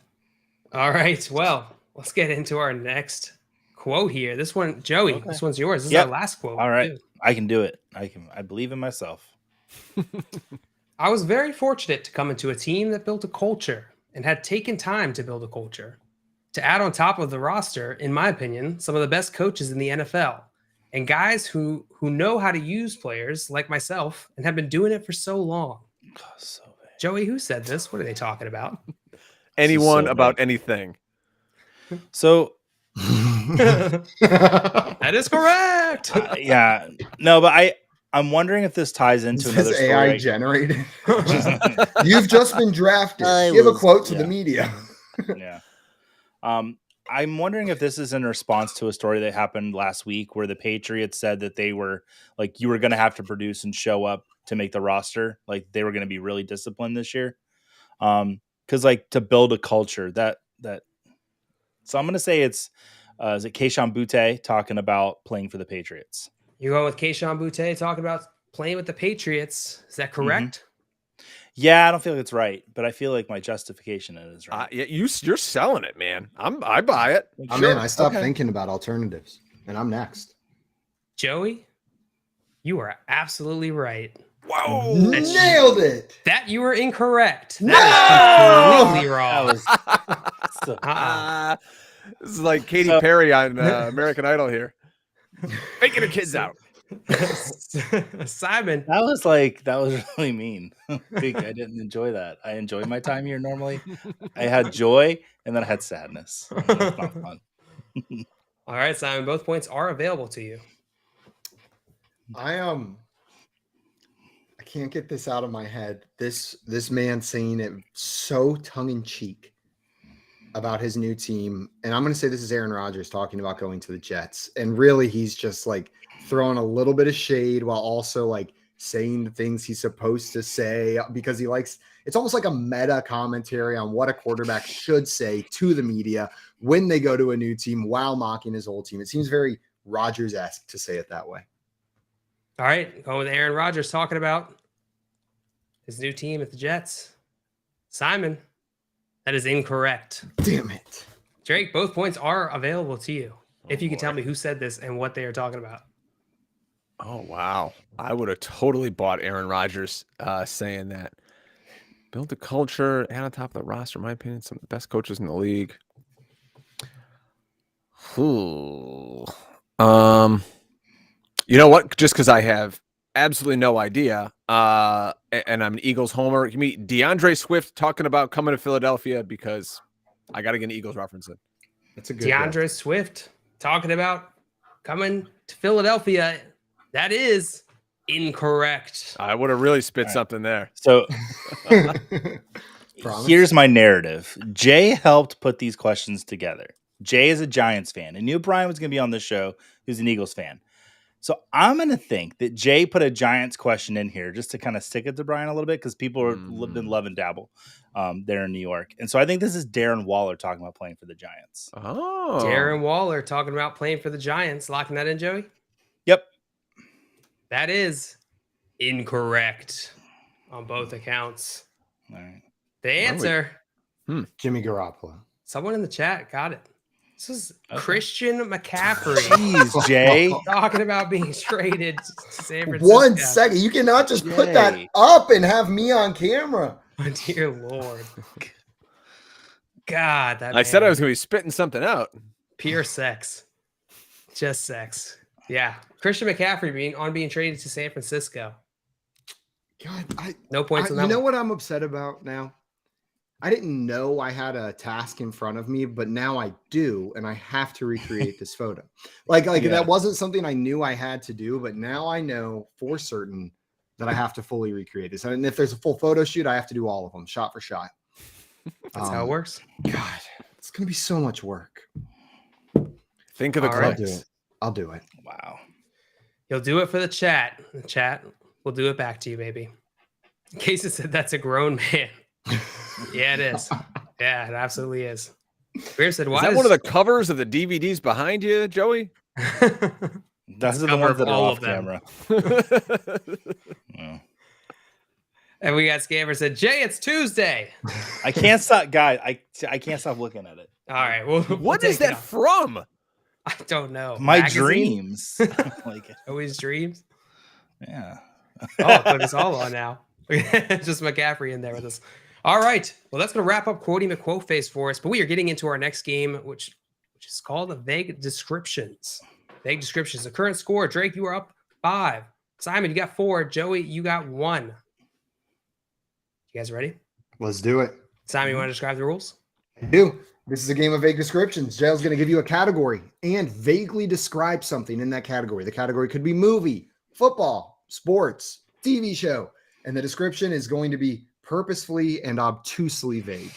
All right. Well, let's get into our next quote here. This one, Joey, This one's yours. This is our last quote. All right. Too. I can do it. I believe in myself. I was very fortunate to come into a team that built a culture and had taken time to build a culture. To add on top of the roster, in my opinion, some of the best coaches in the NFL and guys who know how to use players like myself and have been doing it for so long. Joey, who said this? What are they talking about? Anyone about anything. So that is correct. Yeah. No, but I'm wondering if this ties into another story. AI generated. You've just been drafted. Give a quote to the media. Yeah. I'm wondering if this is in response to a story that happened last week where the Patriots said that they were like, you were going to have to produce and show up to make the roster. Like they were going to be really disciplined this year. Cause like to build a culture so I'm going to say it's, is it Kayshon Boutte talking about playing for the Patriots? You go with Kayshon Boutte talking about playing with the Patriots. Is that correct? Yeah, I don't feel like it's right, but I feel like my justification is right. You're selling it, man. I buy it. I'm in. I stopped thinking about alternatives, and I'm next. Joey, you are absolutely right. Whoa! Nailed it. That you were incorrect. That is completely wrong. This is like Katy Perry on American Idol here. Faking her kids out. Simon. That was really mean. I didn't enjoy that. I enjoy my time here normally. I had joy and then I had sadness. That's not fun. All right, Simon. Both points are available to you. I can't get this out of my head. This man saying it so tongue-in-cheek about his new team. And I'm going to say this is Aaron Rodgers talking about going to the Jets. And really, he's just like throwing a little bit of shade while also like saying the things he's supposed to say because he likes – it's almost like a meta commentary on what a quarterback should say to the media when they go to a new team while mocking his old team. It seems very Rodgers-esque to say it that way. All right, going with Aaron Rodgers talking about his new team at the Jets. Simon, that is incorrect. Damn it. Drake, both points are available to you. If you can tell me who said this and what they are talking about. Oh, wow. I would have totally bought Aaron Rodgers saying that. Build the culture and on top of the roster, in my opinion, some of the best coaches in the league. Ooh. You know what? Just because I have absolutely no idea, and I'm an Eagles homer, give me DeAndre Swift talking about coming to Philadelphia because I got to get an Eagles reference in. That's a good DeAndre Swift talking about coming to Philadelphia. That is incorrect. I would have really spit something there. So Promise? here's my narrative. Jay helped put these questions together. Jay is a Giants fan and knew Brian was going to be on this show. Who's an Eagles fan. So I'm going to think that Jay put a Giants question in here just to kind of stick it to Brian a little bit because people have been love and dabble there in New York. And so I think this is Darren Waller talking about playing for the Giants. Oh. Darren Waller talking about playing for the Giants. Locking that in, Joey? Yep. That is incorrect on both accounts. All right. The answer, Jimmy Garoppolo. someone in the chat got it. This is Christian McCaffrey Jeez, Jay. talking about being traded to San Francisco. 1 second. You cannot just put that Jay. up and have me on camera. Oh, dear Lord. God, that I said I man. was going to be spitting something out. Pure sex. Just sex. Yeah. Christian McCaffrey being traded to San Francisco. God, No points on that you know one. what I'm upset about now? I didn't know I had a task in front of me, but now I do, and I have to recreate this photo. Like that wasn't something I knew I had to do, but now I know for certain that I have to fully recreate this. And if there's a full photo shoot, I have to do all of them, shot for shot. That's how it works. God, it's gonna be so much work. Think of the All right. clicks. I'll do it. Wow. You'll do it for the chat. The chat will do it back to you, baby. Casey said that's a grown man. Yeah, it is. Yeah, it absolutely is. Beer said, "Why Is that one of the covers of the DVDs behind you, Joey? Those are the cover ones of that are all off of them. camera. Yeah. And we got Scammer said, Jay, it's Tuesday. I can't stop, guys. I can't stop looking at it. All right. Well, What is that from? I don't know. My Magazine? dreams. Like, Always dreams. yeah. Oh, put us all on now. Just McCaffrey in there with us. All right. Well, that's going to wrap up Quotey McQuoteface for us. But we are getting into our next game, which is called the Vague Descriptions. Vague Descriptions. The current score, Drake, you are up 5. Simon, you got 4. Joey, you got 1. You guys ready? Let's do it. Simon, you want to describe the rules? I do. This is a game of vague descriptions. Jail's going to give you a category and vaguely describe something in that category. The category could be movie, football, sports, TV show, and the description is going to be purposefully and obtusely vague.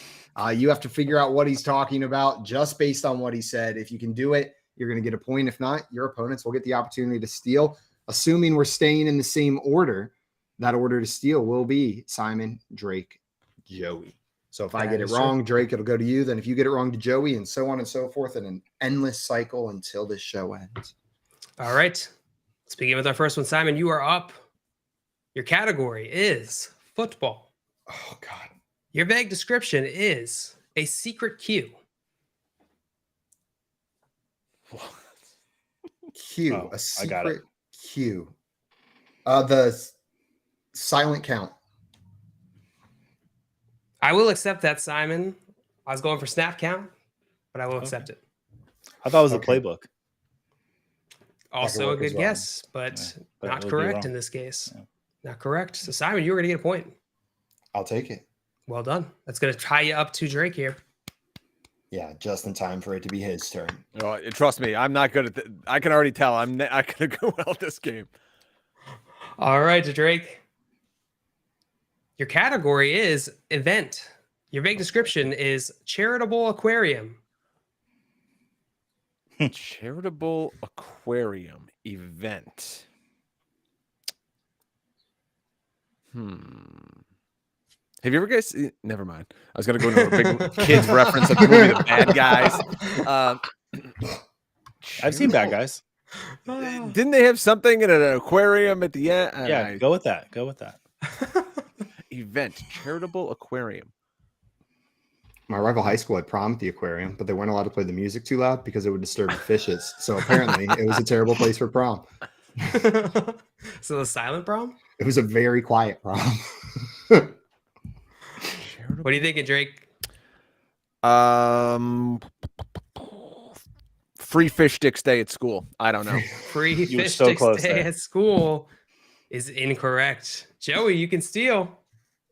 You have to figure out what he's talking about just based on what he said. If you can do it, you're going to get a point. If not, your opponents will get the opportunity to steal. Assuming we're staying in the same order, that order to steal will be Simon, Drake, Joey. So if I get it wrong, Drake, it'll go to you. Then if you get it wrong to Joey, and so on and so forth in an endless cycle until this show ends. All right. Let's begin with our first one. Simon, you are up. Your category is football. Oh, God. Your vague description is a secret cue. Cue. Oh, A I got it. secret cue. The silent count. I will accept that, Simon. I was going for snap count, but I will accept it. I thought it was Okay. a playbook. Also a work as good well. guess, but but not it would be correct wrong. in this case. Yeah. Not correct. So, Simon, you were going to get a point. I'll take it. Well done. That's going to tie you up to Drake here. Yeah, just in time for it to be his turn. Oh, trust me, I'm not good at I can already tell I'm not going to go well at this game. All right, Drake. Your category is event. Your vague description is charitable aquarium. Charitable aquarium event. Have you ever guys? Never mind. I was gonna go into a big kids reference of the movie The Bad Guys. I've seen Bad Guys. Didn't they have something in an aquarium at the end? Yeah, go with that. Go with that. Event charitable aquarium. My rival high school had prom at the aquarium, but they weren't allowed to play the music too loud because it would disturb the fishes. So apparently it was a terrible place for prom. So the silent prom? It was a very quiet prom. What are you thinking, Drake? Free fish sticks day at school. I don't know. Free You were fish so sticks close day there. at school is incorrect. Joey, you can steal.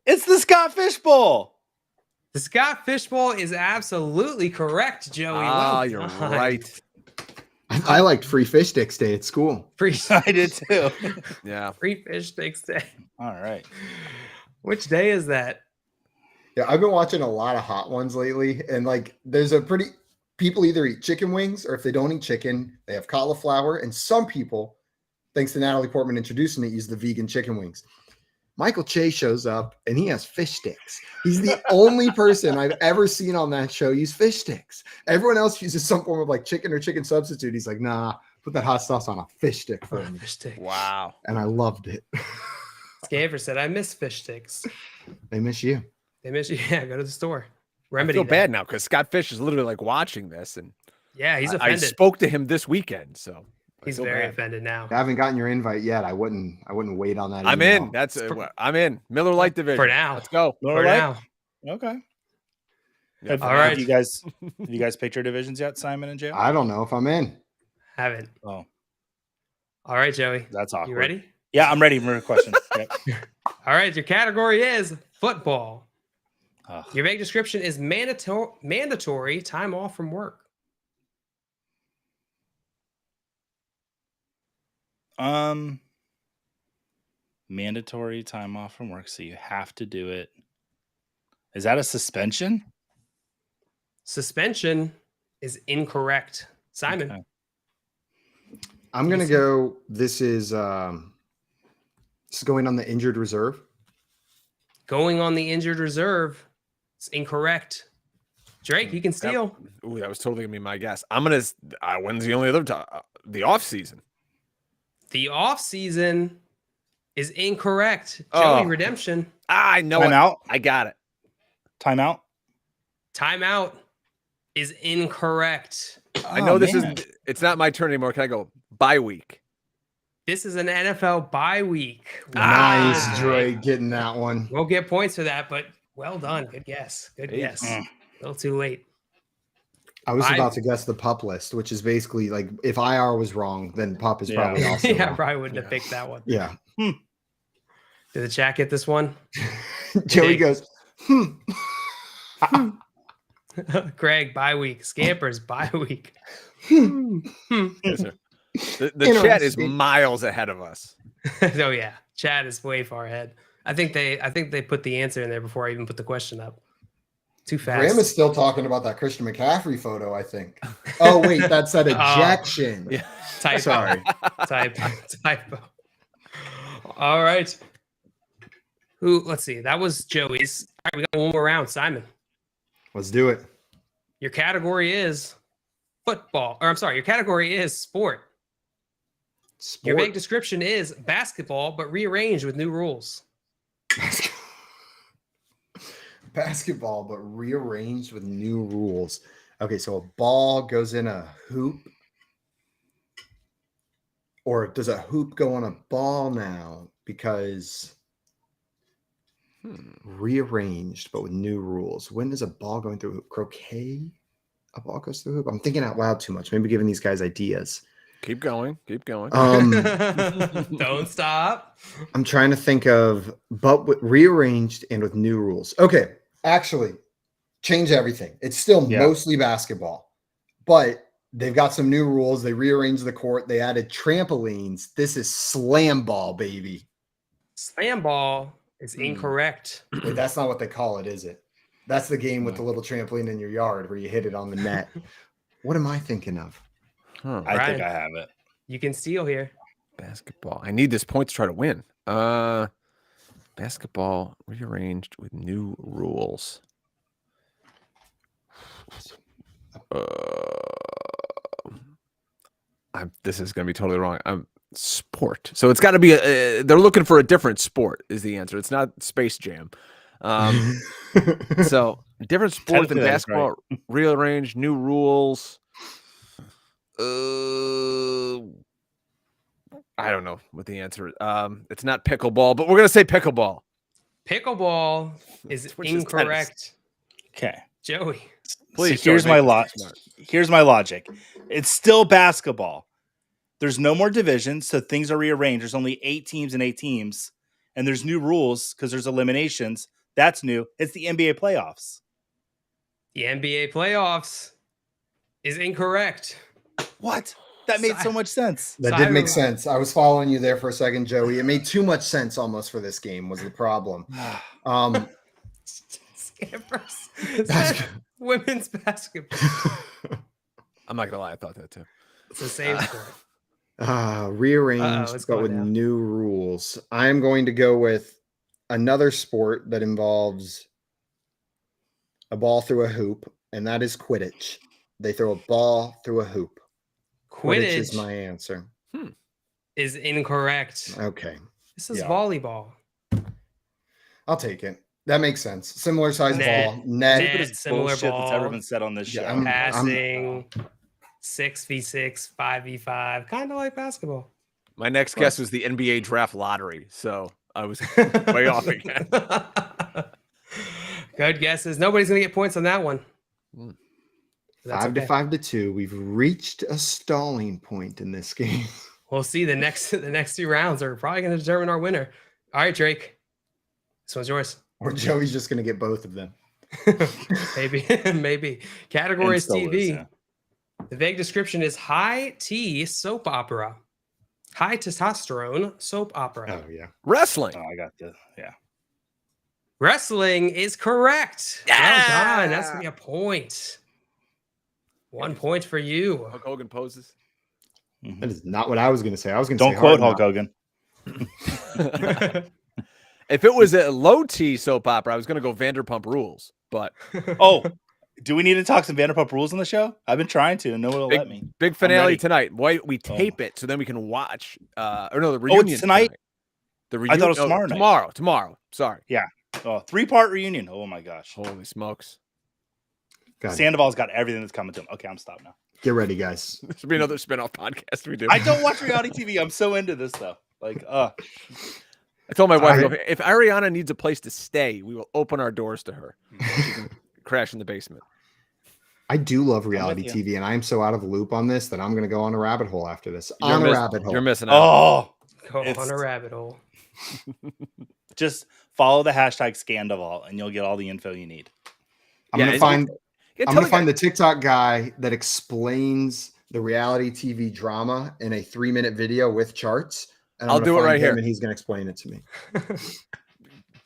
It's the Scott Fish Bowl. The Scott Fishbowl is absolutely correct, Joey. Well You're done. right. I liked free fish sticks day at school. Free, I did too. Yeah. free fish sticks day. All right. Which day is that? Yeah, I've been watching a lot of hot ones lately, and like there's a pretty people either eat chicken wings or if they don't eat chicken, they have cauliflower, and some people, thanks to Natalie Portman introducing it, use the vegan chicken wings. Michael Che shows up and he has fish sticks. He's the only person I've ever seen on that show use fish sticks. Everyone else uses some form of like chicken or chicken substitute. He's like, nah, put that hot sauce on a fish stick for me. Fish stick. Wow. And I loved it. Scamper said, I miss fish sticks. They miss you. They miss you. Yeah, go to the store. I Remedy feel that. bad now because Scott Fish is literally like watching this, and Yeah, he's I offended. spoke to him this weekend, so I He's feel very bad. offended now. I haven't gotten your invite yet. I wouldn't wait on that. I'm email. in. That's I'm in. Miller Lite division For now. Let's go. For now. Okay. Yeah, Have, All right. Have you guys picked your divisions yet, Simon and Jay? I don't know if I'm in. Haven't. Oh, All right, Joey. that's awkward. You ready? Yeah, I'm ready for a question. Yep. All right, your category is football. Ugh. Your vague description is mandatory time off from work. Mandatory time off from work, so you have to do it. Is that a suspension? Suspension is incorrect. Simon. Okay. I'm gonna Easy. go. This is going on the injured reserve. Going on the injured reserve. It's incorrect. Drake, you can steal. Ooh, that was totally gonna be my guess. I'm gonna. When's the only other time? The off season. The off season is incorrect. Joey, redemption. I know it. Timeout. I got it. Timeout. Timeout is incorrect. I know this man. is. It's not my turn anymore. Can I go bye week? This is an NFL bye week. Nice, Ah. Drake, getting that one. Won't get points for that, but well done. Good guess. Good Hey. guess. A little too late. I was I- about to guess the pup list, which is basically like if IR was wrong, then pup is Yeah. probably also Yeah, wrong. probably wouldn't have Yeah. picked that one. Yeah. Did the chat get this one? Joey did. goes, Greg, bye week. Scampers, bye week. Yes, sir. The chat is Interesting. miles ahead of us. Oh yeah, chat is way far ahead. I think they put the answer in there before I even put the question up. Too fast. Graham is still talking about that Christian McCaffrey photo, I think. Oh, wait, that's an ejection. Yeah. Typo. Sorry. Typo. All right. Let's see. That was Joey's. All right, we got one more round. Simon, Let's do it. your category is football. Or I'm sorry, your category is sport. Your Sport. vague description is basketball, but rearranged with new rules. Basketball, but rearranged with new rules. Okay, so a ball goes in a hoop. Or does a hoop go on a ball now? Because rearranged, but with new rules. When does a ball go through a hoop? Croquet? A ball goes through a hoop? I'm thinking out loud too much. Maybe giving these guys ideas. Keep going. Keep going. Don't stop. I'm trying to think of, but with rearranged and with new rules. Okay, actually, change everything. It's still mostly basketball, but they've got some new rules. They rearranged the court. They added trampolines. This is slam ball, baby. Slam ball It's incorrect. Wait, that's not what they call it, is it? That's the game with the little trampoline in your yard where you hit it on the net. What am I thinking of? Huh. I think Ryan. I have it. You can steal here. Basketball. I need this point to try to win. Basketball rearranged with new rules. This is going to be totally wrong. Sport. So it's got to be they're looking for a different sport is the answer. It's not Space Jam. So different sport than Technically, that's basketball. Rearranged, new rules. I don't know what the answer is. It's not pickleball, but we're going to say pickleball. Pickleball is Which is incorrect. Okay. Joey. Please, So here's Joey, my make this logic. smart. Here's my logic. It's still basketball. There's no more divisions, so things are rearranged. There's only 8 teams and 8 teams, and there's new rules because there's eliminations. That's new. It's the NBA playoffs. The NBA playoffs is incorrect. What? That made so much sense. That did make sense. I was following you there for a second, Joey. It made too much sense almost for this game was the problem. Scammers. Women's basketball. I'm not going to lie. I thought that too. It's the same sport. Rearranged, but with new rules. I'm going to go with another sport that involves a ball through a hoop, and that is Quidditch. They throw a ball through a hoop. Quidditch is my answer. Is incorrect. Okay. This is volleyball. I'll take it. That makes sense. Similar size ball. Net, similar bullshit ball. that's ever been said on this show. Passing, 6v6, 5v5, kind of like basketball. My next guess was the NBA draft lottery, so I was way off again. Good guesses. Nobody's gonna get points on that one. 5 to 5 to 2. We've reached a stalling point in this game. We'll see. The next 2 rounds are probably going to determine our winner. All right, Drake. This one's yours. Or Joey's just going to get both of them. Maybe. Category is TV. Lose, yeah. The vague description is high T soap opera. High testosterone soap opera. Oh, yeah. Wrestling. Oh, I got this. Yeah. Wrestling is correct. Yeah! Well done. That's going to be a point. 1 point for you. Hulk Hogan poses. That is not what I was going to say. I was going to say Don't quote Hard Hulk Knock. Hogan. If it was a low T soap opera, I was going to go Vanderpump Rules. But Oh, do we need to talk some Vanderpump Rules on the show? I've been trying to, and no one will let me. big I'm finale ready. tonight. Why we tape it so then we can watch? The reunion it's tonight? The reunion. I thought it was tomorrow night. Tomorrow. Sorry. Yeah. Oh, 3-part reunion. Oh my gosh. Holy smokes! God, Sandoval's got everything that's coming to him. Okay, I'm stopped now. get ready, guys. This will be another spin-off podcast we do. I don't watch reality TV. I'm so into this though. Like, I told my wife, if Ariana needs a place to stay, we will open our doors to her. She can crash in the basement. I do love reality you. TV, and I'm so out of the loop on this that I'm going to go on a rabbit hole after this. You're missing out. oh, Go on a rabbit hole. just follow the hashtag Scandival and you'll get all the info you need. I'm going to find the TikTok guy that explains the reality TV drama in a 3-minute video with charts. And I'll do it right here. And he's going to explain it to me.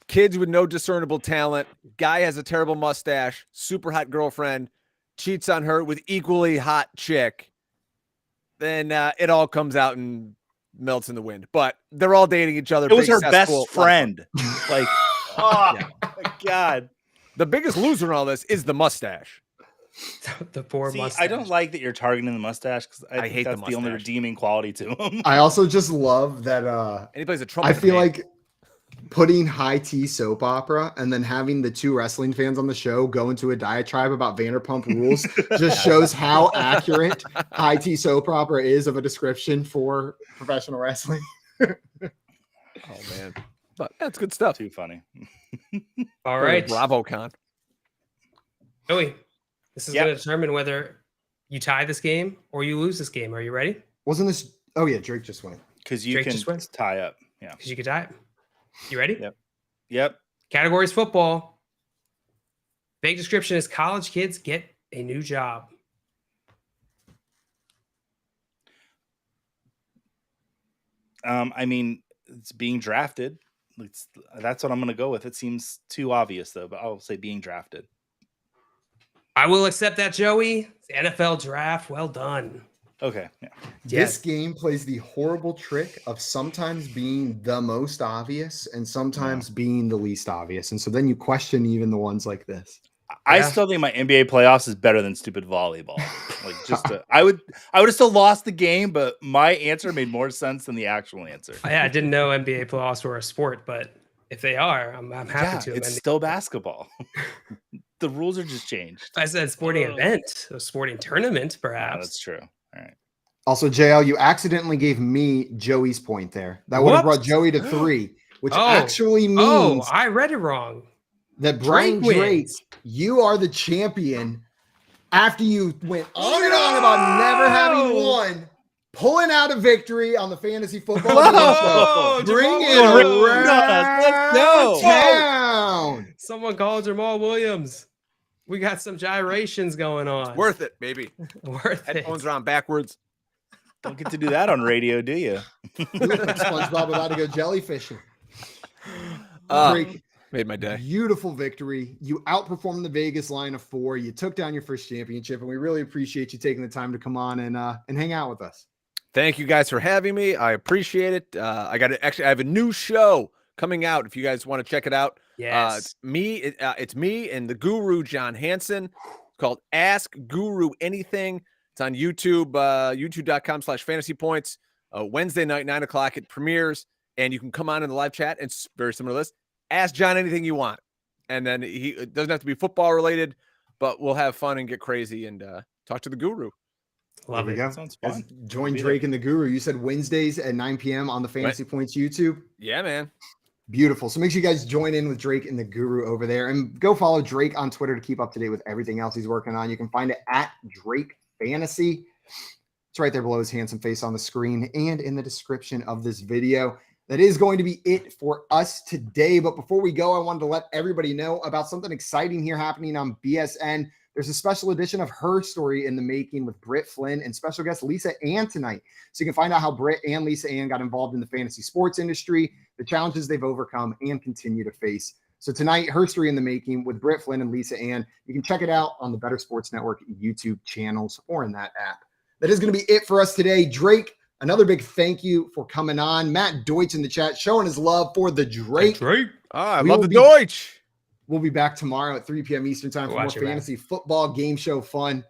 Kids with no discernible talent. Guy has a terrible mustache. Super hot girlfriend. Cheats on her with equally hot chick. Then it all comes out and melts in the wind. But they're all dating each other. It was her best friend. Like, oh my God. The biggest loser in all this is the mustache. The poor mustache. I don't like that you're targeting the mustache because I think hate that's the the only mustache. redeeming quality to him. I also just love that. And he plays a trumpet. I feel like putting high T soap opera and then having the 2 wrestling fans on the show go into a diatribe about Vanderpump Rules just shows how accurate high T soap opera is of a description for professional wrestling. Oh man, but that's good stuff. Too funny. All right. BravoCon. Joey, this is going to determine whether you tie this game or you lose this game. Are you ready? Wasn't this? Oh yeah, Drake just went. Because you Drake can just went? tie up. Yeah. Because you could tie it. You ready? Yep. Category is football. Vague description is college kids get a new job. I mean, it's being drafted. That's what I'm going to go with. It seems too obvious, though, but I'll say being drafted. I will accept that, Joey. The NFL draft. Well done. Okay. Yeah. This game plays the horrible trick of sometimes being the most obvious and sometimes being the least obvious. And so then you question even the ones like this. I still think my NBA playoffs is better than stupid volleyball. I would have still lost the game, but my answer made more sense than the actual answer. Yeah, I didn't know NBA playoffs were a sport, but if they are, I'm happy to. It's still basketball. The rules are just changed. I said sporting event, a sporting tournament, perhaps. That's true. All right. Also, JL, you accidentally gave me Joey's point there. That would have brought Joey to 3, which actually means I read it wrong. That Brian Drake, you are the champion after you went on and on about never having won, pulling out a victory on the fantasy football game show. Bring it around. Let's go. Town. Someone called Jamal Williams. We got some gyrations going on. It's worth it, baby. Worth it. Headphones are on backwards. Don't get to do that on radio, do you? SpongeBob about to go jellyfishing. Drake, made my day. Beautiful victory. You outperformed the Vegas line of 4. You took down your first championship, and we really appreciate you taking the time to come on and hang out with us. Thank you guys for having me. I appreciate it. I have a new show coming out. If you guys want to check it out, yes, it's me and the guru John Hansen. It's called Ask Guru Anything. It's on YouTube, youtube.com/fantasy points. Wednesday night, 9:00 it premieres, and you can come on in the live chat. And it's very similar to this. Ask John anything you want, and then it doesn't have to be football related, but we'll have fun and get crazy and talk to the guru. Love it. Go. Sounds fun. Join Drake and the Guru. You said Wednesdays at 9 p.m. on the Fantasy Points YouTube. Yeah, man. Beautiful. So make sure you guys join in with Drake and the Guru over there, and go follow Drake on Twitter to keep up to date with everything else he's working on. You can find it at Drake Fantasy. It's right there below his handsome face on the screen and in the description of this video. That is going to be it for us today. But before we go, I wanted to let everybody know about something exciting here happening on BSN. There's a special edition of Her Story in the Making with Britt Flynn and special guest Lisa Ann tonight. So you can find out how Britt and Lisa Ann got involved in the fantasy sports industry, the challenges they've overcome and continue to face. So tonight, Her Story in the Making with Britt Flynn and Lisa Ann. You can check it out on the Better Sports Network YouTube channels or in that app. That is going to be it for us today. Drake, another big thank you for coming on. Matt Deutsch in the chat showing his love for the Drake. I love the Deutsch. We'll be back tomorrow at 3 p.m. Eastern time for more fantasy football game show fun.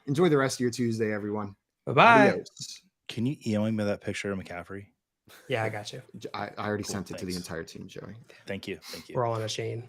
Enjoy the rest of your Tuesday, everyone. Bye-bye. Adios. Can you email me that picture of McCaffrey? Yeah, I got you. I already sent it to the entire team, Joey. Thank you. Thank you. We're all on a chain.